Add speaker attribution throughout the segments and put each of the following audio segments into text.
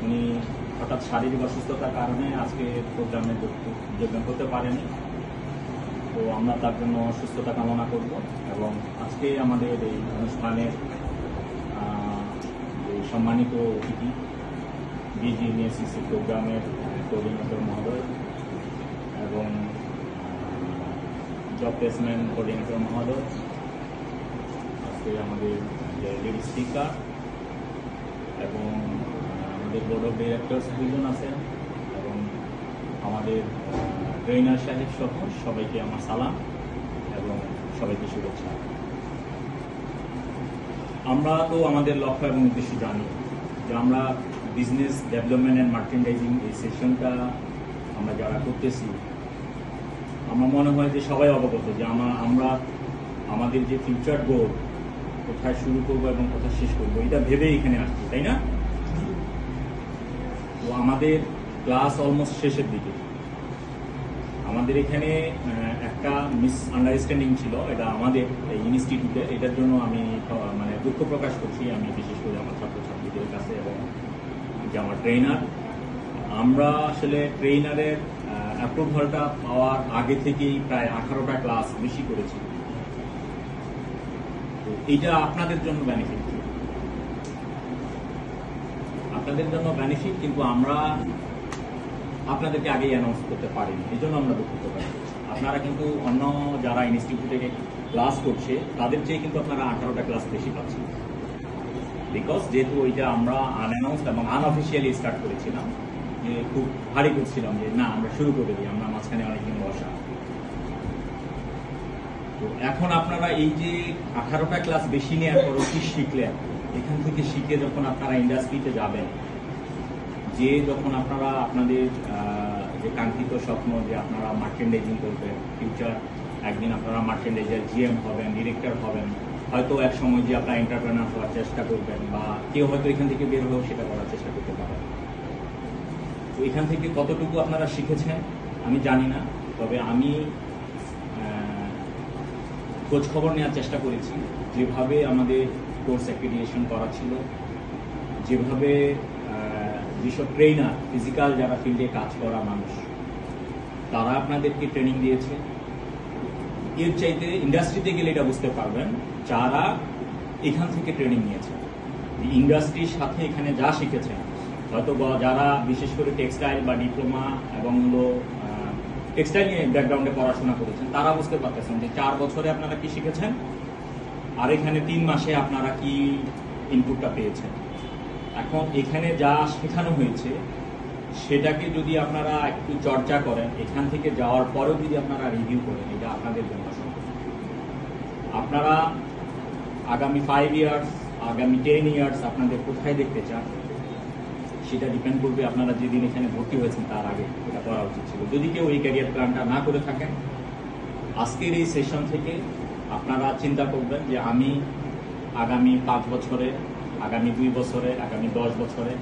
Speaker 1: উনি হঠাৎ শারীরিক অসুস্থতার কারণে আজকে প্রোগ্রামে যোগদান করতে পারেনি। তো আমরা তার জন্য সুস্থতা কামনা করব এবং আজকে আমাদের এই অনুষ্ঠানের সম্মানিত অতিথি বিজিএমএসসিসি প্রোগ্রামের কোঅর্ডিনেটর মহোদয় এবং জব প্লেসমেন্ট কোঅর্ডিনেটর মহোদয়, আজকে আমাদের যে লিড স্পিকার এবং আমাদের বোর্ড অফ ডিরেক্টরস দুজন আছেন এবং আমাদের ট্রেনার সাহেব সহ সবাইকে আমার সালাম এবং সবাইকে শুভেচ্ছা। আমরা তো আমাদের লক্ষ্য এবং উদ্দেশ্য জানি যে আমরা বিজনেস ডেভেলপমেন্ট অ্যান্ড মার্চেন্ডাইজিং এই সেশনটা আমরা যারা করতেছি, আমার মনে হয় যে সবাই অবগত যে আমরা আমাদের যে ফিউচার গোল কোথায় শুরু করবো এবং কোথায় শেষ করবো এটা ভেবেই এখানে আসছি, তাই না? তো আমাদের ক্লাস অলমোস্ট শেষের দিকে। আমাদের এখানে একটা মিস আন্ডারস্ট্যান্ডিং ছিল, এটা আমাদের ইনস্টিটিউটে, এটার জন্য আমি মানে দুঃখ প্রকাশ করছি আমি বিশেষ করে আমার ছাত্রছাত্রীদের কাছে এবং যে আমার ট্রেনার। আমরা আসলে ট্রেনারের অ্যাপ্রুভালটা পাওয়ার আগে থেকেই প্রায় 18টা ক্লাস বেশি করেছি। তো এইটা আপনাদের জন্য বেনিফিট, কিন্তু আমরা আপনাদেরকে আগেই অ্যানাউন্স করতে পারিনি, এই জন্য আমরা দুঃখ প্রকাশ করছি। আপনারা কিন্তু অন্য যারা ইনস্টিটিউটে ক্লাস করছে তাদের চেয়ে কিন্তু আপনারা 18টা ক্লাস বেশি পাচ্ছেন, বিকজ যেহেতু ওইটা আমরা আনঅ্যানাউন্সড এবং আনঅফিসিয়ালি স্টার্ট করেছিলাম, যে খুব ভারী করছিলাম যে না আমরা শুরু করে দিই, আমরা মাঝখানে অনেকদিন বসা। তো এখন আপনারা এই যে 18টা ক্লাস বেশি নেওয়ার পরও কি শিখলেন, এখান থেকে শিখে যখন আপনারা ইন্ডাস্ট্রিতে যাবেন, যে যখন আপনারা আপনাদের যে কাঙ্ক্ষিত স্বপ্ন যে আপনারা মার্চেন্ডাইজিং করবেন, ফিউচার একদিন আপনারা মার্চেন্ডাইজার জিএম হবেন, ডিরেক্টর হবেন, হয়তো এক সময় যে আপনারা এন্টারপ্রেনার হওয়ার চেষ্টা করবেন বা কেউ হয়তো এখান থেকে বের হয়েও সেটা করার চেষ্টা করতে পারেন। তো এখান থেকে কতটুকু আপনারা শিখেছেন আমি জানি না, তবে আমি খোঁজ খবর নেওয়ার চেষ্টা করেছি। যেভাবে আমাদের কোর্স অ্যাক্রিডিটেশন করা ছিল, যেভাবে যেসব ট্রেনার ফিজিক্যাল যারা ফিল্ডে কাজ করা মানুষ তারা আপনাদেরকে ট্রেনিং দিয়েছে, এর চাইতে ইন্ডাস্ট্রিতে গেলে এটা বুঝতে পারবেন যারা এখান থেকে ট্রেনিং নিয়েছে, ইন্ডাস্ট্রির সাথে এখানে যা শিখেছেন, হয়তো যারা বিশেষ করে টেক্সটাইল বা ডিপ্লোমা এবং টেক্সটাইল নিয়ে ব্যাকগ্রাউন্ডে পড়াশোনা করেছেন, তারা বুঝতে পারতেছেন যে 4 বছরে আপনারা কি শিখেছেন আর এখানে 3 মাসে আপনারা কি ইনপুটটা পেয়েছেন। এখন এখানে যা শেখানো হয়েছে সেটাকে যদি আপনারা একটু চর্চা করেন, এখান থেকে যাওয়ার পরেও যদি আপনারা রিভিউ করেন, এটা আপনাদের জন্য সম্ভব। আপনারা আগামী 5 ইয়ার্স, আগামী 10 ইয়ার্স আপনাদের কোথায় দেখতে চান সেটা ডিপেন্ড করবে আপনারা যেদিন এখানে ভর্তি হয়েছেন তার আগে এটা করা উচিত ছিল। যদি কেউ এই ক্যারিয়ার প্ল্যানটা না করে থাকেন, আজকের এই সেশন থেকে আপনারা চিন্তা করবেন যে আমি আগামী 5 বছরে, আগামী 2 বছরে, আগামী 10 বছরে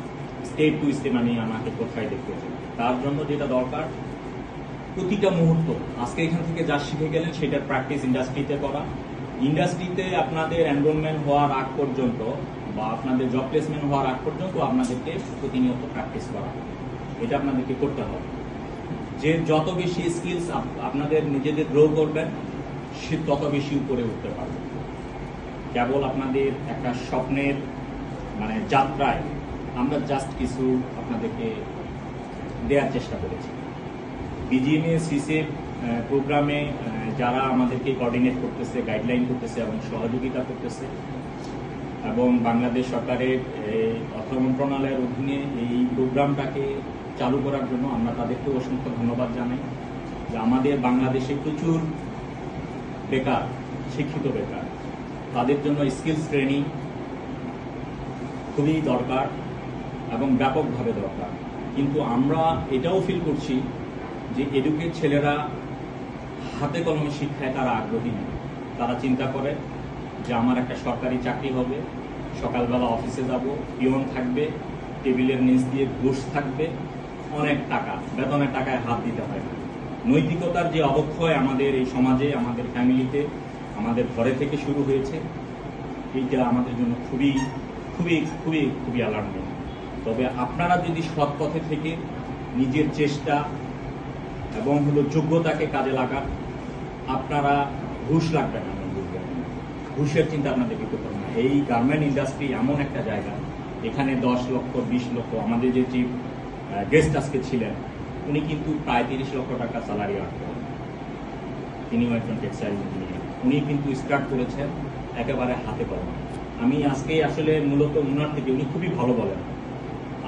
Speaker 1: স্টেপ টু স্টেপ আমি আমাকে কোথায় দেখতে চাই। তার জন্য যেটা দরকার, প্রতিটা মুহূর্ত আজকে এখান থেকে যা শিখে গেলেন সেটার প্র্যাকটিস ইন্ডাস্ট্রিতে করা। ইন্ডাস্ট্রিতে আপনাদের এনরোলমেন্ট হওয়ার আগ পর্যন্ত বা আপনাদের জব প্লেসমেন্ট হওয়ার আগ পর্যন্ত আপনাদেরকে প্রতিনিয়ত প্র্যাকটিস করা, এটা আপনাদেরকে করতে হবে। যে যত বেশি স্কিলস আপনাদের নিজেদের গ্রো করবেন, সে তত বেশি উপরে উঠতে পারবে। কেবল আপনাদের একটা স্বপ্নের মানে যাত্রায় আমরা জাস্ট কিছু আপনাদেরকে দেওয়ার চেষ্টা করেছি। বিজিএমএসসিসি প্রোগ্রামে যারা আমাদেরকে কোঅর্ডিনেট করতেছে, গাইডলাইন করতেছে এবং সহযোগিতা করতেছে, এবং বাংলাদেশ সরকারের অর্থ মন্ত্রণালয়ের অধীনে এই প্রোগ্রামটাকে চালু করার জন্য আমরা তাদেরকে অসংখ্য ধন্যবাদ জানাই। যে আমাদের বাংলাদেশে প্রচুর বেকার, শিক্ষিত বেকার, তাদের জন্য স্কিলস ট্রেনিং খুবই দরকার এবং ব্যাপকভাবে দরকার। কিন্তু আমরা এটাও ফিল করছি যে এডুকেট ছেলেরা হাতে কলমে শিক্ষায় তারা আগ্রহী নেই। তারা চিন্তা করে যে আমার একটা সরকারি চাকরি হবে, সকালবেলা অফিসে যাব, পিয়ন থাকবে, টেবিলের নিচ দিয়ে ঘুষ থাকবে, অনেক টাকা, বেতনের টাকায় হাত দিতে হয় না। নৈতিকতার যে অবক্ষয় আমাদের এই সমাজে, আমাদের ফ্যামিলিতে, আমাদের ঘরে থেকে শুরু হয়েছে, এইটা আমাদের জন্য খুবই খুবই খুবই খুবই অ্যালার্মিং। তবে আপনারা যদি সৎ পথে থেকে নিজের চেষ্টা এবং যোগ্যতাকে কাজে লাগান, আপনারা ঘুষ লাগবে না, ঘুষের চিন্তা আপনাদেরকে করতে হবে না। এই গার্মেন্ট ইন্ডাস্ট্রি এমন একটা জায়গা, এখানে 10 লক্ষ 20 লক্ষ, আমাদের যে চিফ গেস্ট আজকে ছিলেন উনি কিন্তু প্রায় 30 লক্ষ টাকা স্যালারি আর্ন করেন, তিনিও একজন টেক্সটাইল ইঞ্জিনিয়ার। উনি কিন্তু স্টার্ট করেছেন একেবারে হাতে কলমে। আমি আজকে আসলে মূলত উনার থেকে, উনি খুবই ভালো বলেন,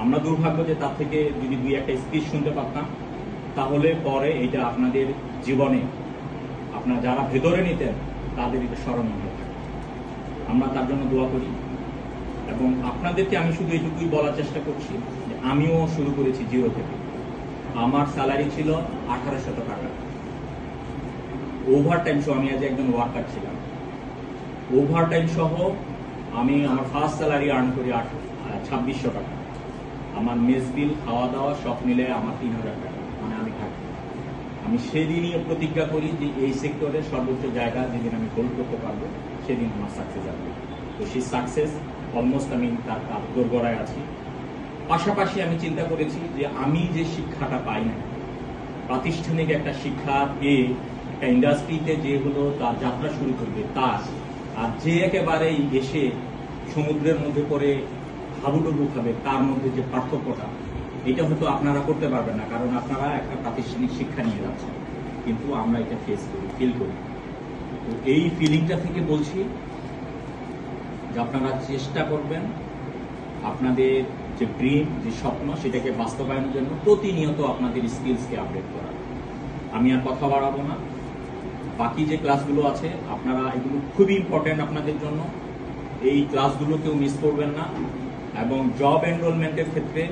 Speaker 1: আমরা দুর্ভাগ্য যে তার থেকে যদি 2-1টা স্পিচ শুনতে পারতাম তাহলে পরে এটা আপনাদের জীবনে আপনারা যারা ভেতরে নিতেন তাদের এটা স্মরণীয় হয়ে থাকে। আমরা তার জন্য দোয়া করি এবং আপনাদেরকে আমি শুধু এইটুকুই বলার চেষ্টা করছি যে আমিও শুরু করেছি জিরো থেকে। আমার স্যালারি ছিল 1800 টাকা, ওভার টাইম সহ, আমি আজ একজন ওয়ার্কার ছিলাম, ওভার টাইম সহ আমি আমার ফার্স্ট স্যালারি আর্ন করি 2600 টাকা। আমার মেস বিল, খাওয়া দাওয়া সব মিলে আমার 3000 টাকা, মানে আমি থাকি। আমি সেদিনই প্রতিজ্ঞা করি যে এই সেক্টরের সর্বোচ্চ জায়গা যেদিন আমি হোল্ড করতে পারবো সেদিন আমার সাকসেস আসবে। তো সেই সাকসেস অলমোস্ট আমি তার দোরগোড়ায় আছি। পাশাপাশি আমি চিন্তা করেছি যে আমি যে শিক্ষাটা পাই না, প্রাতিষ্ঠানিক একটা শিক্ষা পেয়ে একটা ইন্ডাস্ট্রিতে যে তার যাত্রা শুরু করবে তার, আর যে একেবারেই এসে সমুদ্রের মধ্যে পড়ে হাবুডুবু খাবে তার মধ্যে যে পার্থক্যটা, এটা হয়তো আপনারা করতে পারবেন না, কারণ আপনারা একটা প্রাতিষ্ঠানিক শিক্ষা নিয়ে যাচ্ছেন, কিন্তু আমরা এটা ফিল করি। তো এই ফিলিংটা থেকে বলছি যে আপনারা চেষ্টা করবেন আপনাদের যে ড্রিম, যে স্বপ্ন, সেটাকে বাস্তবায়নের জন্য প্রতিনিয়ত আপনাদের স্কিলসকে আপডেট করা। আমি আর কথা বাড়াবো না, বাকি যে ক্লাসগুলো আছে আপনারা এগুলো খুবই ইম্পর্টেন্ট আপনাদের জন্য, এই ক্লাসগুলো কেউ মিস করবেন না। এবং জব এনরোলমেন্টের ক্ষেত্রে